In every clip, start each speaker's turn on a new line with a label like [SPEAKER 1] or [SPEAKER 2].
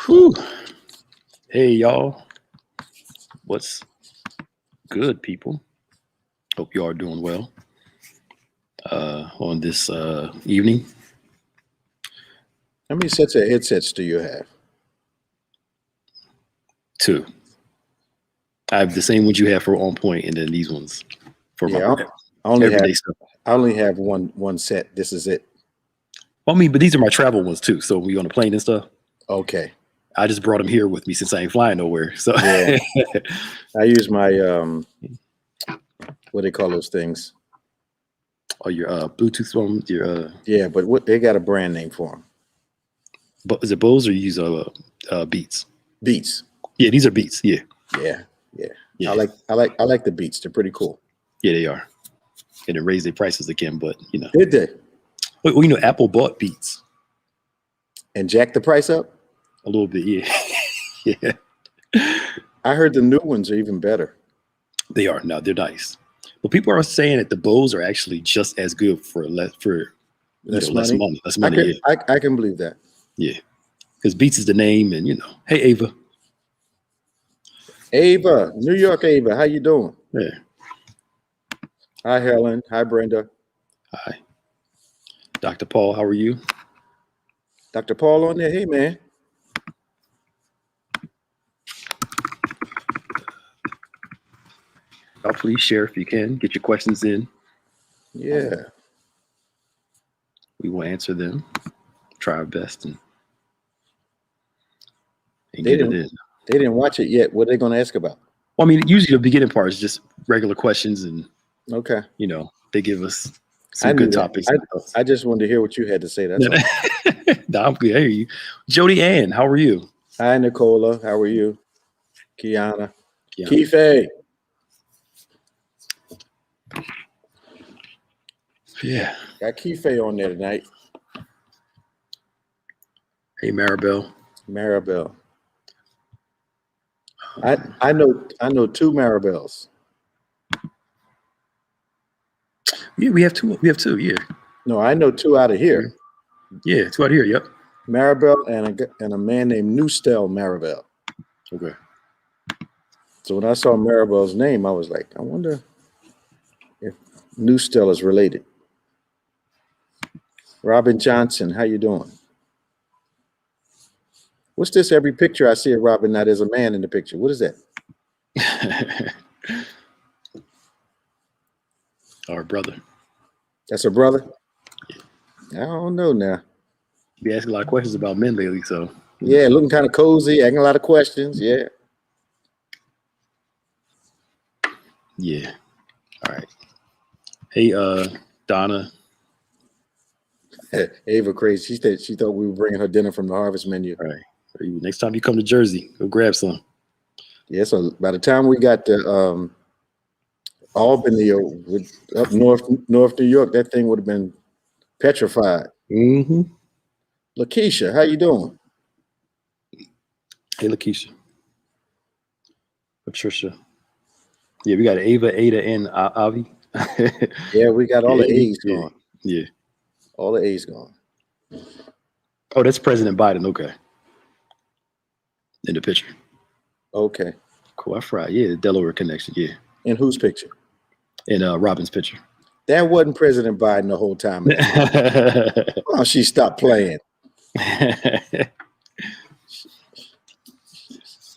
[SPEAKER 1] Whew. Hey, y'all. What's good, people? Hope you are doing well on this evening.
[SPEAKER 2] How many sets of headsets do you have?
[SPEAKER 1] Two. I have the same ones you have for On Point, and then these ones for
[SPEAKER 2] Yeah,
[SPEAKER 1] my
[SPEAKER 2] I only have
[SPEAKER 1] everyday stuff.
[SPEAKER 2] I only have one set. This is it.
[SPEAKER 1] Well, I mean, but these are my travel ones too. So we on a plane and stuff.
[SPEAKER 2] Okay.
[SPEAKER 1] I just brought them here with me since I ain't flying nowhere. So
[SPEAKER 2] Yeah. I use my what do they call those things?
[SPEAKER 1] oh, your Bluetooth one, your
[SPEAKER 2] Yeah, but what they got a brand name for them?
[SPEAKER 1] is it Bose or you use Beats?
[SPEAKER 2] Beats.
[SPEAKER 1] Yeah, these are Beats. Yeah,
[SPEAKER 2] Yeah, yeah.
[SPEAKER 1] yeah,
[SPEAKER 2] I like the Beats. They're pretty cool.
[SPEAKER 1] yeah. They are, and it raised their prices again. But you know,
[SPEAKER 2] Did they?
[SPEAKER 1] well, you know, Apple bought Beats
[SPEAKER 2] And jack the price up?
[SPEAKER 1] a little bit. Yeah, yeah.
[SPEAKER 2] I heard the new ones are even better.
[SPEAKER 1] They are. No, they're nice. But people are saying that the Bose are actually just as good for less
[SPEAKER 2] Less
[SPEAKER 1] less
[SPEAKER 2] money.
[SPEAKER 1] money. Less
[SPEAKER 2] I
[SPEAKER 1] money.
[SPEAKER 2] can I can believe that.
[SPEAKER 1] Yeah. Because Beats is the name, and you know, hey Ava.
[SPEAKER 2] Ava, New York Ava, how you doing?
[SPEAKER 1] Yeah.
[SPEAKER 2] Hi Helen. Hi Brenda.
[SPEAKER 1] Hi. Dr. Paul, how are you?
[SPEAKER 2] Dr. Paul on there. Hey man.
[SPEAKER 1] Y'all please share if you can. Get your questions in.
[SPEAKER 2] Yeah.
[SPEAKER 1] We will answer them. Try our best and
[SPEAKER 2] They
[SPEAKER 1] get it
[SPEAKER 2] didn't
[SPEAKER 1] in.
[SPEAKER 2] they didn't watch it yet. What are they gonna ask about?
[SPEAKER 1] Well, I mean, usually the beginning part is just regular questions, and
[SPEAKER 2] Okay.
[SPEAKER 1] you know, they give us
[SPEAKER 2] I
[SPEAKER 1] some
[SPEAKER 2] knew
[SPEAKER 1] good
[SPEAKER 2] that.
[SPEAKER 1] topics.
[SPEAKER 2] I just wanted to hear what you had to say. That's all.
[SPEAKER 1] Nah, I'm good. I hear you. Jody Ann, how are you?
[SPEAKER 2] Hi Nicola. How are you? Kiana.
[SPEAKER 1] Yeah.
[SPEAKER 2] Keefe.
[SPEAKER 1] Yeah.
[SPEAKER 2] Got Keefe on there tonight.
[SPEAKER 1] Hey, Maribel.
[SPEAKER 2] Maribel. I know two Maribels.
[SPEAKER 1] Yeah, we have two. We have two. Yeah.
[SPEAKER 2] No, I know two out of here.
[SPEAKER 1] Yeah, two out here. Yep.
[SPEAKER 2] Maribel and a man named Newstel Maribel.
[SPEAKER 1] Okay.
[SPEAKER 2] So when I saw Maribel's name, I was like, I wonder if Newstel is related. Robin Johnson, how you doing? What's this? Every picture I see of Robin, now there's a man in the picture. What is that?
[SPEAKER 1] Our brother.
[SPEAKER 2] That's her brother? I don't know now.
[SPEAKER 1] We asked a lot of questions about men lately, so
[SPEAKER 2] Yeah, looking kind of cozy, asking a lot of questions. Yeah.
[SPEAKER 1] yeah. All right. Hey, Donna.
[SPEAKER 2] Ava crazy. She thought we were bringing her dinner from the Harvest menu.
[SPEAKER 1] All right. Next time you come to Jersey, go grab some.
[SPEAKER 2] Yeah, so by the time we got to Albany or up north New York, that thing would have been petrified.
[SPEAKER 1] Mm-hmm.
[SPEAKER 2] Lakeisha, how you doing?
[SPEAKER 1] Hey, Lakeisha. Patricia. Yeah, we got Ava, Ada, and Avi.
[SPEAKER 2] Yeah, we got all the
[SPEAKER 1] Amy,
[SPEAKER 2] A's gone.
[SPEAKER 1] Yeah.
[SPEAKER 2] All the A's gone.
[SPEAKER 1] Oh, that's President Biden. Okay. In the picture.
[SPEAKER 2] Okay.
[SPEAKER 1] Cool. I fried. Yeah, the Delaware connection. Yeah.
[SPEAKER 2] In whose picture?
[SPEAKER 1] In Robin's picture.
[SPEAKER 2] That wasn't President Biden the whole time. Oh, she stopped playing.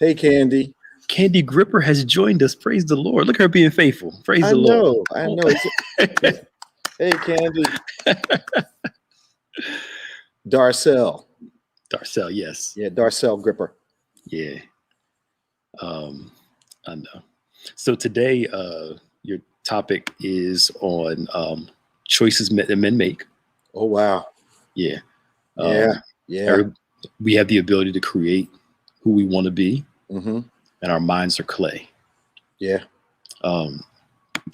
[SPEAKER 2] Hey, Candy.
[SPEAKER 1] Candy Gripper has joined us. Praise the Lord. Look at her being faithful. Praise the Lord.
[SPEAKER 2] I know. Hey, Candy. Darcel,
[SPEAKER 1] yes.
[SPEAKER 2] Yeah, Darcel Gripper.
[SPEAKER 1] Yeah. I know. So today, your topic is on choices that men make.
[SPEAKER 2] Oh, wow.
[SPEAKER 1] Yeah.
[SPEAKER 2] Yeah.
[SPEAKER 1] We have the ability to create who we want to be,
[SPEAKER 2] Mm-hmm.
[SPEAKER 1] and our minds are clay.
[SPEAKER 2] Yeah.
[SPEAKER 1] I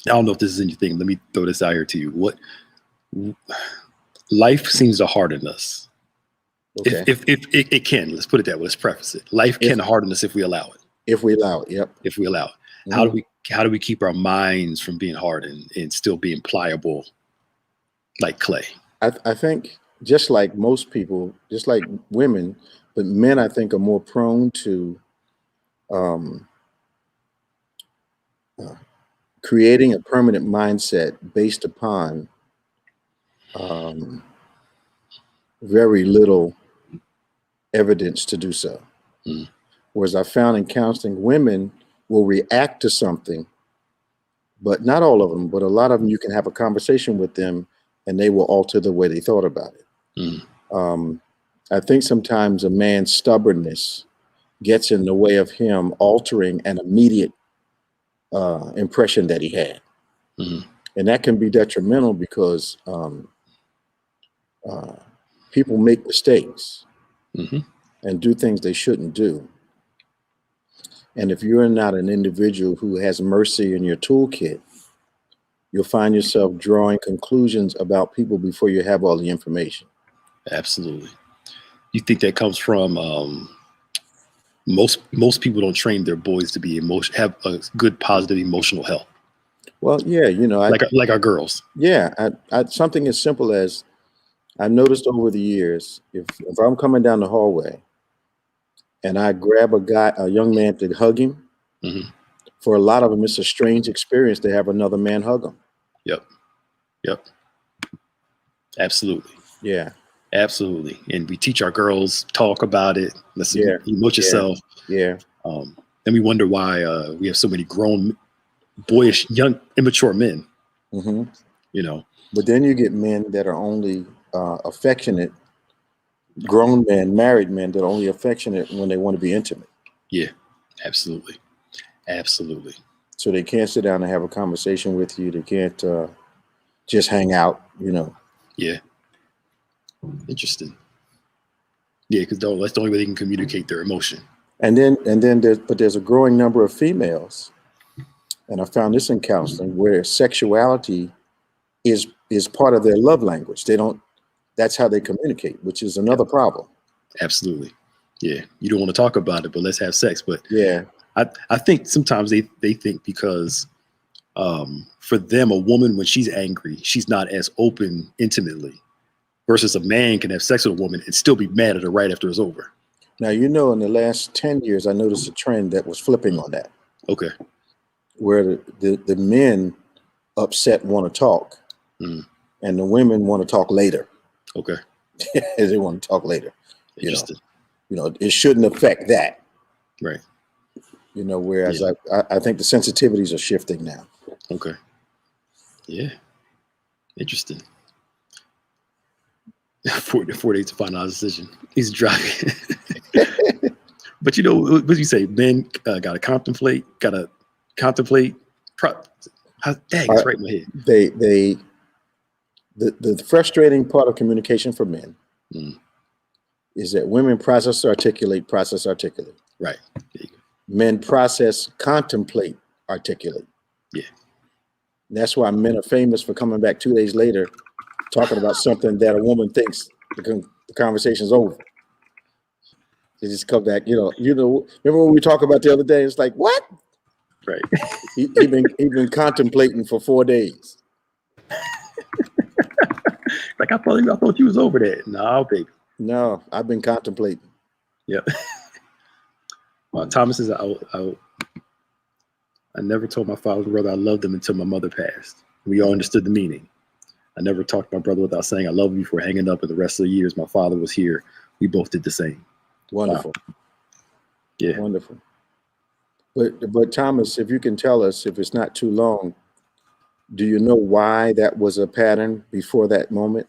[SPEAKER 1] don't know if this is anything. Let me throw this out here to you. What life seems to harden us.
[SPEAKER 2] Okay.
[SPEAKER 1] If it can, let's put it that way. Let's preface it. Life can harden us if we allow it.
[SPEAKER 2] If we allow it. Yep.
[SPEAKER 1] If we allow it.
[SPEAKER 2] Mm-hmm.
[SPEAKER 1] How do we keep our minds from being hardened and still being pliable like clay?
[SPEAKER 2] I think just like most people, just like women, but men, I think, are more prone to um, uh, creating a permanent mindset based upon um, very little evidence to do so.
[SPEAKER 1] Mm.
[SPEAKER 2] Whereas I found in counseling, women will react to something, but not all of them, but a lot of them, you can have a conversation with them and they will alter the way they thought about it.
[SPEAKER 1] Mm.
[SPEAKER 2] I think sometimes a man's stubbornness gets in the way of him altering an immediate impression that he had.
[SPEAKER 1] Mm.
[SPEAKER 2] And that can be detrimental because people make mistakes
[SPEAKER 1] Mm-hmm.
[SPEAKER 2] and do things they shouldn't do. And if you're not an individual who has mercy in your toolkit, you'll find yourself drawing conclusions about people before you have all the information.
[SPEAKER 1] Absolutely. You think that comes from most people don't train their boys to be have a good positive emotional health,
[SPEAKER 2] Well, yeah,
[SPEAKER 1] like our girls.
[SPEAKER 2] yeah, something as simple as I've noticed over the years, if I'm coming down the hallway and I grab a young man to hug him,
[SPEAKER 1] Mm-hmm.
[SPEAKER 2] for a lot of them, it's a strange experience to have another man hug them.
[SPEAKER 1] Yep. Yep. Absolutely.
[SPEAKER 2] Yeah.
[SPEAKER 1] Absolutely. And we teach our girls, talk about it. Let's emote yourself.
[SPEAKER 2] Yeah.
[SPEAKER 1] Then we wonder why we have so many grown, boyish, young, immature men.
[SPEAKER 2] Mm-hmm.
[SPEAKER 1] You know.
[SPEAKER 2] But then you get men that are only affectionate, grown men, married men that are only affectionate when they want to be intimate.
[SPEAKER 1] Yeah. Absolutely. Absolutely.
[SPEAKER 2] So they can't sit down and have a conversation with you. They can't just hang out,
[SPEAKER 1] Yeah. Interesting. Yeah, because that's the only way they can communicate their emotion.
[SPEAKER 2] And then there's a growing number of females, and I found this in counseling, where sexuality is part of their love language. That's how they communicate, which is another problem.
[SPEAKER 1] Absolutely. Yeah. You don't want to talk about it, but let's have sex. But
[SPEAKER 2] yeah,
[SPEAKER 1] I think sometimes they think because for them, a woman, when she's angry, she's not as open intimately, versus a man can have sex with a woman and still be mad at her right after it's over.
[SPEAKER 2] Now, in the last 10 years, I noticed a trend that was flipping on that.
[SPEAKER 1] Okay.
[SPEAKER 2] Where the men upset want to talk, and the women want to talk later.
[SPEAKER 1] Okay.
[SPEAKER 2] They want to talk later.
[SPEAKER 1] Interesting.
[SPEAKER 2] It shouldn't affect that.
[SPEAKER 1] Right.
[SPEAKER 2] Whereas I think the sensitivities are shifting now.
[SPEAKER 1] Okay. Yeah. Interesting. 4 days to final decision. He's driving. But what do you say? Men gotta contemplate. Dang, it's right in my head.
[SPEAKER 2] The frustrating part of communication for men is that women process, articulate.
[SPEAKER 1] Right.
[SPEAKER 2] Men process, contemplate, articulate.
[SPEAKER 1] Yeah.
[SPEAKER 2] And that's why men are famous for coming back 2 days later talking about something that a woman thinks the conversation's over. They just come back, remember when we talked about the other day? It's like, what?
[SPEAKER 1] Right.
[SPEAKER 2] He been contemplating for 4 days.
[SPEAKER 1] Like I thought you was over that. No, baby.
[SPEAKER 2] No, I've been contemplating.
[SPEAKER 1] Yeah. Thomas says, I never told my father and brother I loved them until my mother passed. We all understood the meaning. I never talked to my brother without saying I love you before hanging up, and the rest of the years my father was here. We both did the same.
[SPEAKER 2] Wonderful.
[SPEAKER 1] Wow. Yeah.
[SPEAKER 2] Wonderful. But Thomas, if you can tell us, if it's not too long, do you know why that was a pattern before that moment?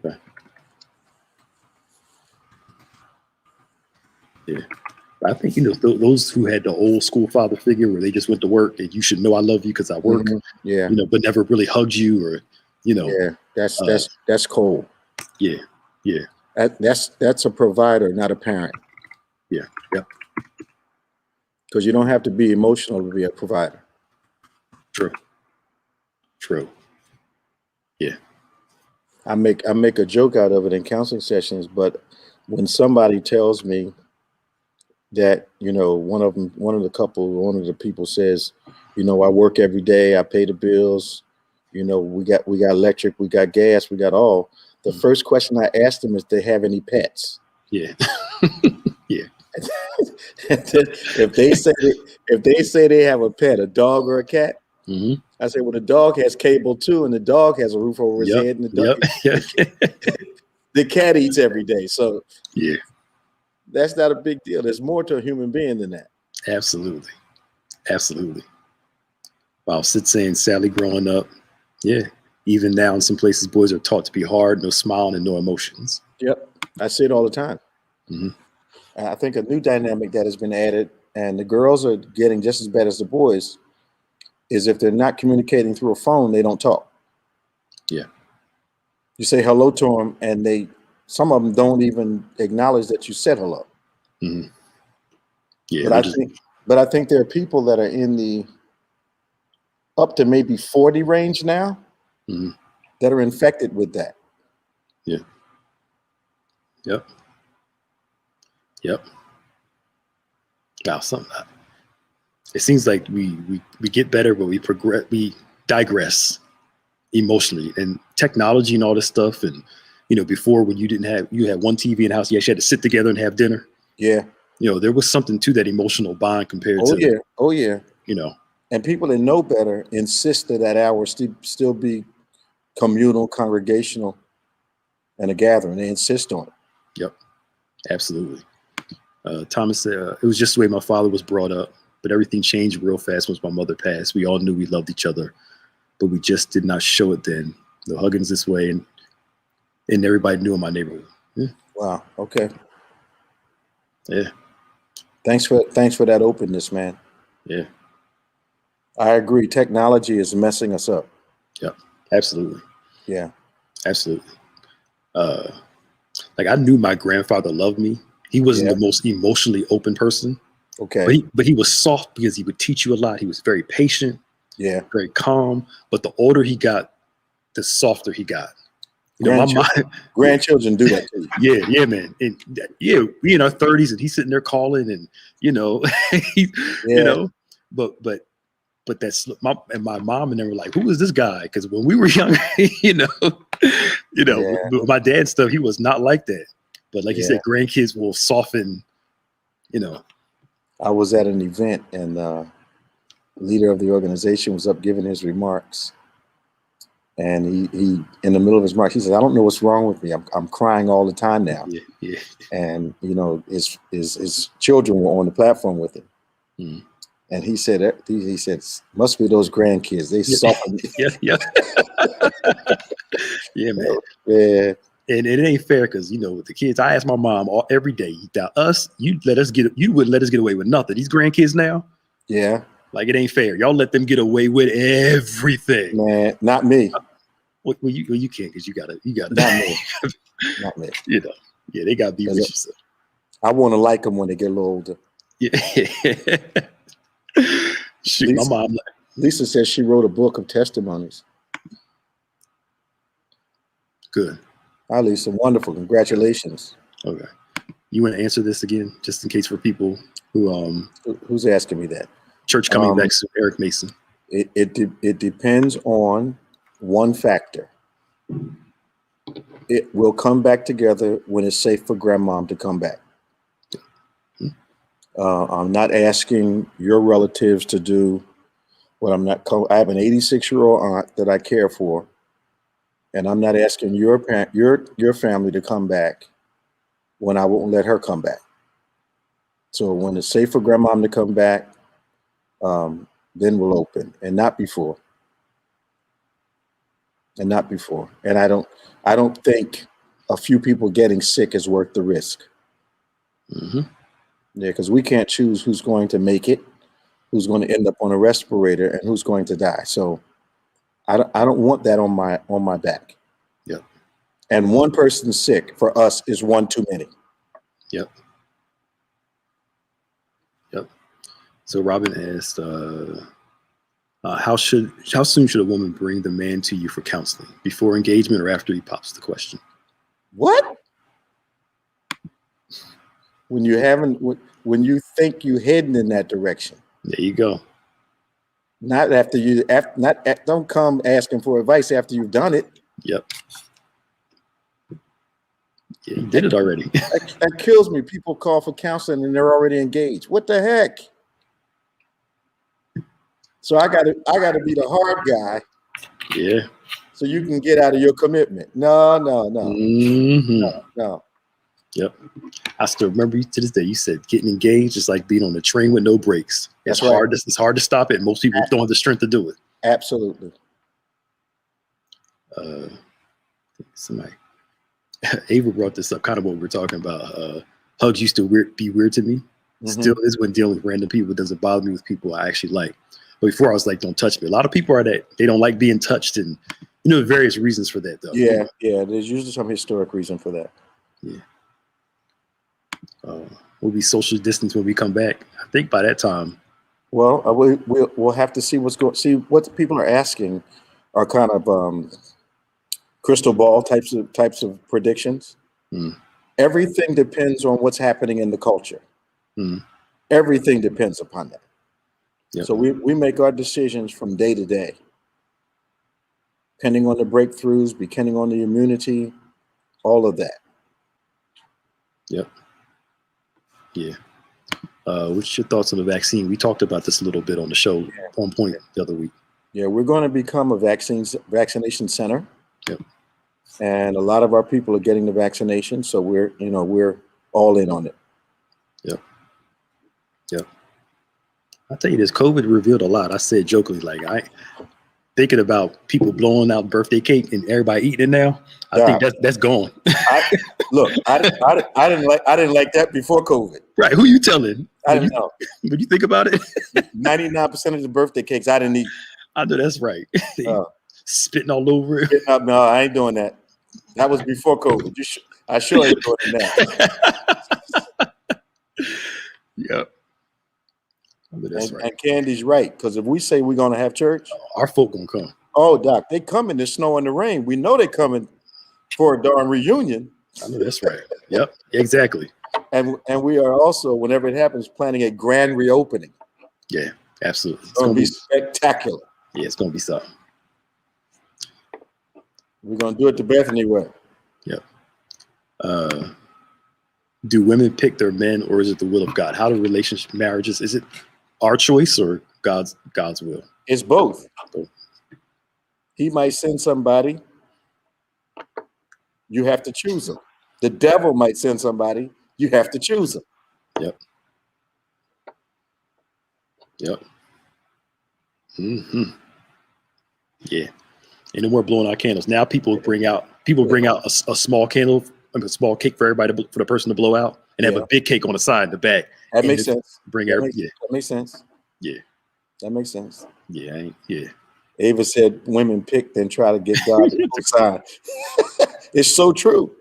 [SPEAKER 1] Okay. Yeah. I think, those who had the old school father figure where they just went to work and you should know I love you because I work,
[SPEAKER 2] yeah,
[SPEAKER 1] but never really hugged you or,
[SPEAKER 2] Yeah, that's cold.
[SPEAKER 1] Yeah. Yeah.
[SPEAKER 2] That's a provider, not a parent.
[SPEAKER 1] Yeah. Yep.
[SPEAKER 2] Because you don't have to be emotional to be a provider.
[SPEAKER 1] True. Yeah. I
[SPEAKER 2] make a joke out of it in counseling sessions, but when somebody tells me that, one of the people says, I work every day, I pay the bills, we got electric, we got gas, we got all, the first question I asked them is, "They have any pets?"
[SPEAKER 1] Yeah. Yeah.
[SPEAKER 2] if they say they have a pet, a dog or a cat,
[SPEAKER 1] Mm-hmm.
[SPEAKER 2] I say, well, the dog has cable too, and the dog has a roof over his head, and the cat eats every day. So
[SPEAKER 1] yeah,
[SPEAKER 2] that's not a big deal. There's more to a human being than that.
[SPEAKER 1] absolutely. Absolutely. Wow, Sid saying Sally growing up. Yeah. Even now in some places, boys are taught to be hard, no smiling and no emotions.
[SPEAKER 2] Yep. I see it all the time.
[SPEAKER 1] Mm-hmm.
[SPEAKER 2] I think a new dynamic that has been added, and the girls are getting just as bad as the boys, is if they're not communicating through a phone, they don't talk.
[SPEAKER 1] Yeah.
[SPEAKER 2] You say hello to them, and some of them don't even acknowledge that you said hello.
[SPEAKER 1] Mm-hmm. Yeah.
[SPEAKER 2] But I think there are people that are in the up to maybe 40 range now
[SPEAKER 1] mm-hmm.
[SPEAKER 2] that are infected with that.
[SPEAKER 1] Yeah. Yep. Yep. Wow, something. It seems like we get better, but we digress emotionally, and technology and all this stuff. And before, when you had one TV in the house, you actually had to sit together and have dinner.
[SPEAKER 2] Yeah.
[SPEAKER 1] There was something to that emotional bond compared to.
[SPEAKER 2] Oh yeah. And people that know better insist that that hour still be communal, congregational, and a gathering. They insist on it.
[SPEAKER 1] Yep, absolutely. Thomas said, it was just the way my father was brought up, but everything changed real fast once my mother passed. We all knew we loved each other, but we just did not show it then. The Huggins this way, and everybody knew in my neighborhood. Yeah.
[SPEAKER 2] Wow. Okay.
[SPEAKER 1] Yeah.
[SPEAKER 2] Thanks for that openness, man.
[SPEAKER 1] Yeah.
[SPEAKER 2] I agree. Technology is messing us up.
[SPEAKER 1] Yep. Absolutely.
[SPEAKER 2] Yeah.
[SPEAKER 1] Absolutely. Like I knew my grandfather loved me. He wasn't the most emotionally open person.
[SPEAKER 2] Okay.
[SPEAKER 1] But he was soft because he would teach you a lot. He was very patient.
[SPEAKER 2] Yeah.
[SPEAKER 1] Very calm. But the older he got, the softer he got.
[SPEAKER 2] Grandchildren do that to
[SPEAKER 1] you. Yeah, man. And we in our 30s and he's sitting there calling and but that's my mom and they were like, who is this guy? Because when we were younger, my dad's stuff, he was not like that. But like you said, grandkids will soften,
[SPEAKER 2] I was at an event and the leader of the organization was up giving his remarks. And he in the middle of his remarks, he says, I don't know what's wrong with me. I'm crying all the time now.
[SPEAKER 1] Yeah.
[SPEAKER 2] And his children were on the platform with him. Mm. And he said, must be those grandkids. They soften.
[SPEAKER 1] Yeah. Yeah, man.
[SPEAKER 2] Yeah.
[SPEAKER 1] And it ain't fair because with the kids, I ask my mom every day, you wouldn't let us get away with nothing. These grandkids now,
[SPEAKER 2] yeah,
[SPEAKER 1] like it ain't fair. Y'all let them get away with everything.
[SPEAKER 2] Man, not me.
[SPEAKER 1] Well, you can't because you gotta.
[SPEAKER 2] Not me. Not me.
[SPEAKER 1] Yeah, they gotta be with you. So.
[SPEAKER 2] I want to like them when they get a little older.
[SPEAKER 1] Yeah. Shoot, my mom.
[SPEAKER 2] Lisa says she wrote a book of testimonies.
[SPEAKER 1] Good.
[SPEAKER 2] Hi, Lisa. Wonderful. Congratulations.
[SPEAKER 1] Okay. You want to answer this again, just in case for people who
[SPEAKER 2] who's asking me that?
[SPEAKER 1] Church coming back soon, Eric Mason.
[SPEAKER 2] It depends on one factor. It will come back together when it's safe for grandmom to come back. I'm not asking your relatives to do what I'm not. I have an 86-year-old aunt that I care for, and I'm not asking your family to come back when I won't let her come back. So when it's safe for grandmom to come back, then we'll open, and not before. And not before. And I don't think a few people getting sick is worth the risk.
[SPEAKER 1] Mm-hmm.
[SPEAKER 2] Yeah, because we can't choose who's going to make it, who's going to end up on a respirator, and who's going to die. So I don't want that on my back.
[SPEAKER 1] Yep.
[SPEAKER 2] And one person sick for us is one too many.
[SPEAKER 1] Yep. Yep. So Robin asked, how soon should a woman bring the man to you for counseling? Before engagement or after he pops the question?
[SPEAKER 2] What? When you think you're heading in that direction.
[SPEAKER 1] There you go.
[SPEAKER 2] Not don't come asking for advice after you've done it.
[SPEAKER 1] Yep. Yeah, you did it already.
[SPEAKER 2] That kills me. People call for counseling and they're already engaged. What the heck? So I gotta be the hard guy
[SPEAKER 1] Yeah.
[SPEAKER 2] so you can get out of your commitment. No.
[SPEAKER 1] Yep. I still remember you to this day. You said getting engaged is like being on a train with no brakes. It's
[SPEAKER 2] That's right.
[SPEAKER 1] hard. It's hard to stop it. Most people don't have the strength to do it.
[SPEAKER 2] Absolutely.
[SPEAKER 1] Somebody, Ava brought this up, kind of what we were talking about. Hugs used to be weird to me. Still is when dealing with random people. It doesn't bother me with people I actually like. But before I was like, don't touch me. A lot of people are that they don't like being touched, and various reasons for that though.
[SPEAKER 2] Yeah. There's usually some historic reason for that.
[SPEAKER 1] Yeah. We'll be social distance when we come back. I think by that time.
[SPEAKER 2] Well, we'll have to see see what people are asking are kind of crystal ball types of predictions. Everything depends on what's happening in the culture. Everything depends upon that. Yep. So we make our decisions from day to day, depending on the breakthroughs, depending on the immunity, all of that.
[SPEAKER 1] Yep. Yeah. What's your thoughts on the vaccine? We talked about this a little bit on the show on point the other week.
[SPEAKER 2] Yeah, we're going to become a vaccination center.
[SPEAKER 1] Yep.
[SPEAKER 2] And a lot of our people are getting the vaccination, so we're all in on it.
[SPEAKER 1] Yep. I tell you this, COVID revealed a lot. I said jokingly, like I thinking about people blowing out birthday cake and everybody eating it now. I think that's gone.
[SPEAKER 2] I didn't like that before COVID.
[SPEAKER 1] Right? Who you telling?
[SPEAKER 2] I didn't know.
[SPEAKER 1] When you think about it,
[SPEAKER 2] 99% of the birthday cakes I didn't eat.
[SPEAKER 1] I know that's right. Spitting all over it.
[SPEAKER 2] No, I ain't doing that. That was before COVID. I sure ain't doing that.
[SPEAKER 1] Yep. That's right.
[SPEAKER 2] And Candy's right, because if we say we're going to have church,
[SPEAKER 1] our folk gonna come.
[SPEAKER 2] Oh, Doc, they come in the snow and the rain. We know they coming for a darn reunion.
[SPEAKER 1] I know that's right. Yep, exactly.
[SPEAKER 2] And we are also, whenever it happens, planning a grand reopening.
[SPEAKER 1] Yeah, absolutely.
[SPEAKER 2] It's going to be spectacular.
[SPEAKER 1] Yeah, it's going to be something.
[SPEAKER 2] We're going to do it the Bethany way.
[SPEAKER 1] Yep. Do women pick their men, or is it the will of God? How do relationship marriages? Is it our choice or God's will?
[SPEAKER 2] It's both. He might send somebody. You have to choose them. The devil might send somebody. You have to choose them.
[SPEAKER 1] Yep. Yeah. And then we're blowing out candles. Now people bring out a small candle, a small cake for everybody, for the person to blow out, and have a big cake on the side in the back.
[SPEAKER 2] That makes sense.
[SPEAKER 1] That
[SPEAKER 2] makes sense.
[SPEAKER 1] Yeah.
[SPEAKER 2] That makes sense.
[SPEAKER 1] Yeah.
[SPEAKER 2] Ava said women pick then try to get God to side. It's so true.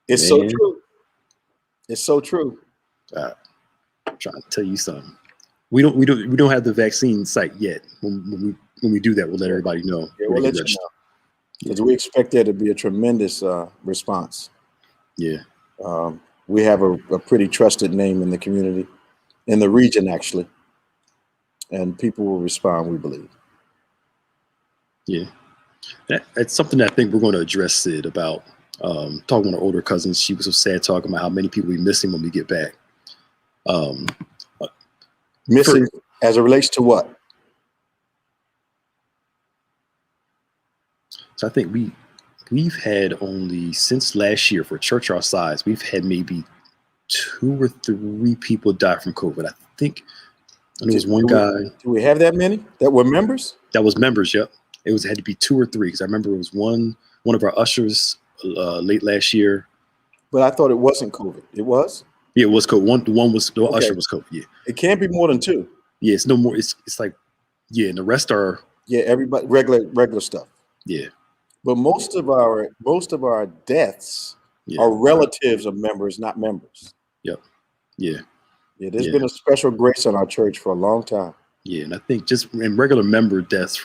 [SPEAKER 2] It's so true. It's so true.
[SPEAKER 1] I'm trying to tell you something. We don't have the vaccine site yet. When we do that, we'll let everybody know.
[SPEAKER 2] Yeah, we'll let you know. Because we expect there to be a tremendous response.
[SPEAKER 1] Yeah.
[SPEAKER 2] We have a pretty trusted name in the community, in the region actually, and people will respond, we believe.
[SPEAKER 1] Yeah, that's something that I think we're going to address, Sid, about talking with our older cousins. She was so sad talking about how many people we missing when we get back.
[SPEAKER 2] Missing as it relates to what?
[SPEAKER 1] So I think we've had only since last year for church our size, we've had maybe 2 or 3 people die from COVID. I think there was one guy.
[SPEAKER 2] Do we have that many that were members?
[SPEAKER 1] That was members. Yep. It had to be 2 or 3 because I remember it was one of our ushers late last year.
[SPEAKER 2] But I thought it wasn't COVID. It was?
[SPEAKER 1] Yeah, it was COVID. The usher was COVID. Yeah.
[SPEAKER 2] It can't be more than 2.
[SPEAKER 1] Yeah, it's no more. It's like, yeah, and the rest are.
[SPEAKER 2] Yeah, everybody regular stuff.
[SPEAKER 1] Yeah.
[SPEAKER 2] But most of our deaths are relatives of members, not members.
[SPEAKER 1] Yep. Yeah.
[SPEAKER 2] Yeah, there's been a special grace on our church for a long time.
[SPEAKER 1] Yeah, and I think just in regular member deaths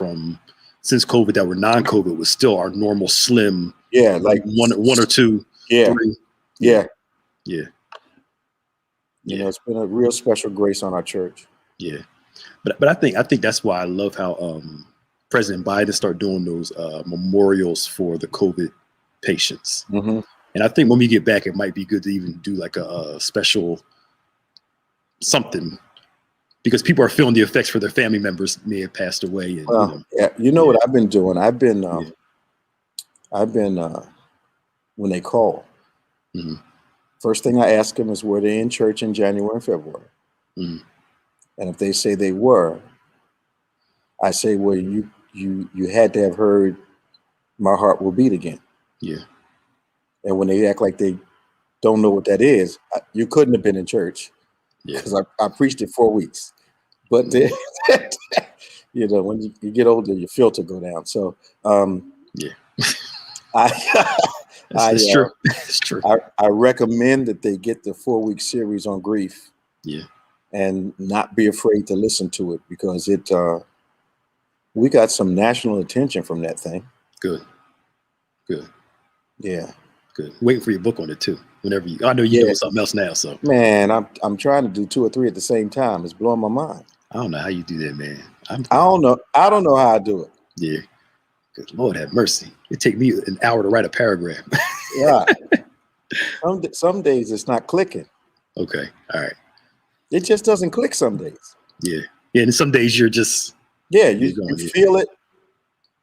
[SPEAKER 1] since COVID that were non-COVID was still our normal slim.
[SPEAKER 2] Yeah, like
[SPEAKER 1] one or 2.
[SPEAKER 2] Yeah.
[SPEAKER 1] 3.
[SPEAKER 2] Yeah.
[SPEAKER 1] Yeah.
[SPEAKER 2] You know, it's been a real special grace on our church.
[SPEAKER 1] Yeah. But I think that's why I love how President Biden started doing those memorials for the COVID patients.
[SPEAKER 2] Mm-hmm.
[SPEAKER 1] And I think when we get back, it might be good to even do like a special something, because people are feeling the effects for their family members may have passed away. And,
[SPEAKER 2] what I've been doing? I've been when they call,
[SPEAKER 1] mm-hmm.
[SPEAKER 2] first thing I ask them is, were they in church in January and February?
[SPEAKER 1] Mm-hmm.
[SPEAKER 2] And if they say they were, I say, well, you had to have heard My Heart Will Beat Again.
[SPEAKER 1] Yeah.
[SPEAKER 2] And when they act like they don't know what that is, you couldn't have been in church, because I preached it 4 weeks. But when you get older, your filter go down. So
[SPEAKER 1] That's true. It's true.
[SPEAKER 2] I recommend that they get the 4-week series on grief.
[SPEAKER 1] Yeah.
[SPEAKER 2] And not be afraid to listen to it, because we got some national attention from that thing.
[SPEAKER 1] Good.
[SPEAKER 2] Yeah.
[SPEAKER 1] Good. Waiting for your book on it too. Whenever I know you're doing something else now. So
[SPEAKER 2] man, I'm trying to do 2 or 3 at the same time. It's blowing my mind.
[SPEAKER 1] I don't know how you do that, man.
[SPEAKER 2] I don't know how I do it.
[SPEAKER 1] Yeah. Good Lord have mercy. It take me an hour to write a paragraph.
[SPEAKER 2] Yeah. Some days it's not clicking.
[SPEAKER 1] Okay. All right.
[SPEAKER 2] It just doesn't click some days.
[SPEAKER 1] Yeah. And some days you're just
[SPEAKER 2] you feel it.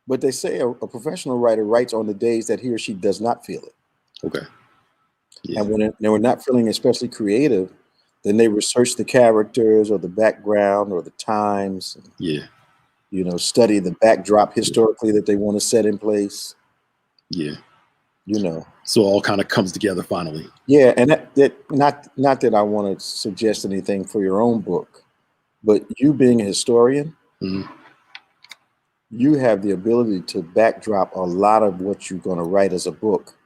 [SPEAKER 2] But they say a professional writer writes on the days that he or she does not feel it.
[SPEAKER 1] Okay. Yeah.
[SPEAKER 2] And when they were not feeling especially creative, then they research the characters or the background or the times. And, study the backdrop historically that they want to set in place.
[SPEAKER 1] Yeah.
[SPEAKER 2] So
[SPEAKER 1] it all kind of comes together finally.
[SPEAKER 2] Yeah, and that not that I want to suggest anything for your own book, but you being a historian,
[SPEAKER 1] mm-hmm.
[SPEAKER 2] you have the ability to backdrop a lot of what you're going to write as a book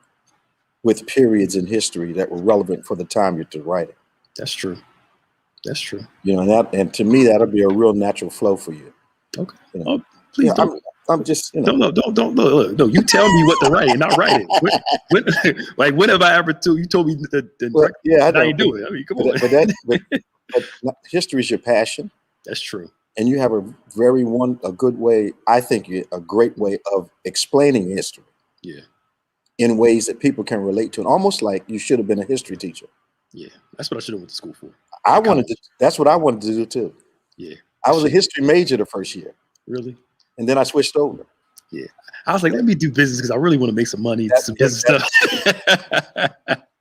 [SPEAKER 2] with periods in history that were relevant for the time you're to write it.
[SPEAKER 1] That's true.
[SPEAKER 2] And to me, that'll be a real natural flow for you.
[SPEAKER 1] Okay. Oh, please don't.
[SPEAKER 2] I'm just,
[SPEAKER 1] No, no. You tell me what to write, and I'll write it. When have I ever told you? Told me I ain't do it. I mean, come on.
[SPEAKER 2] But history is your passion.
[SPEAKER 1] That's true.
[SPEAKER 2] And you have a good way. I think a great way of explaining history.
[SPEAKER 1] Yeah.
[SPEAKER 2] In ways that people can relate to, and almost like you should have been a history teacher.
[SPEAKER 1] Yeah, that's what I should have went to school for.
[SPEAKER 2] That's what I wanted to do too.
[SPEAKER 1] Yeah.
[SPEAKER 2] I was a history major the first year.
[SPEAKER 1] Really?
[SPEAKER 2] And then I switched over.
[SPEAKER 1] Yeah. I was like, let me do business because I really want to make some money, some business stuff.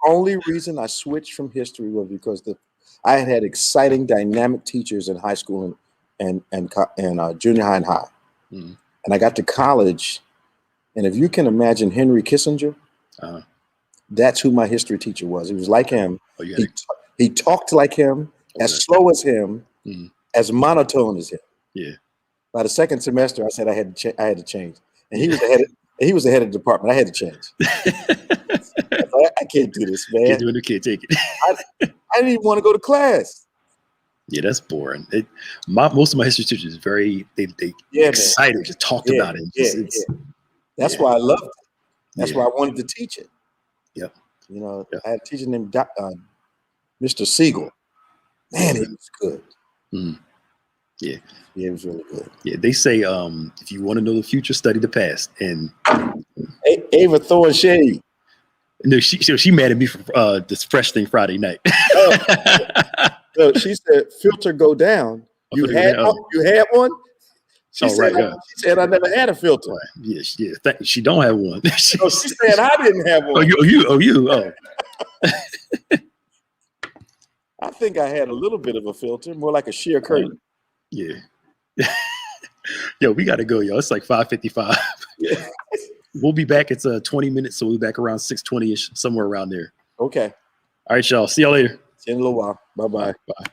[SPEAKER 2] Only reason I switched from history was because I had exciting, dynamic teachers in high school and junior high and high.
[SPEAKER 1] Mm-hmm.
[SPEAKER 2] And I got to college, and if you can imagine Henry Kissinger, that's who my history teacher was. He was like him.
[SPEAKER 1] Oh,
[SPEAKER 2] he talked like him, as slow as him, as monotone as him.
[SPEAKER 1] Yeah.
[SPEAKER 2] By the second semester, I said I had to change, and he was the head of the department. I had to change. I can't do this, man.
[SPEAKER 1] Can't do it. Can't take it.
[SPEAKER 2] I didn't even want to go to class.
[SPEAKER 1] Yeah, that's boring. Most of my history teachers is very excited to talk about it.
[SPEAKER 2] That's why I loved it. That's why I wanted to teach it.
[SPEAKER 1] Yep.
[SPEAKER 2] I had a teacher named Mr. Siegel. Man, it was good.
[SPEAKER 1] Mm. Yeah.
[SPEAKER 2] Yeah, it was really good.
[SPEAKER 1] Yeah, they say if you want to know the future, study the past. And
[SPEAKER 2] Ava throwing shade.
[SPEAKER 1] No, she mad at me for this Fresh Thing Friday night.
[SPEAKER 2] So she said, "Filter go down." You had one. She said, "I never had a filter."
[SPEAKER 1] Right. Yeah. She don't have one.
[SPEAKER 2] She said, "I didn't have one."
[SPEAKER 1] Oh.
[SPEAKER 2] I think I had a little bit of a filter, more like a sheer curtain.
[SPEAKER 1] Yeah. Yo, we got to go, yo. It's like 5:55.
[SPEAKER 2] Yeah.
[SPEAKER 1] We'll be back. It's 20 minutes, so we'll be back around 6:20ish, somewhere around there.
[SPEAKER 2] Okay.
[SPEAKER 1] All right, y'all. See y'all later.
[SPEAKER 2] See you in a little while. Bye-bye.
[SPEAKER 1] Bye.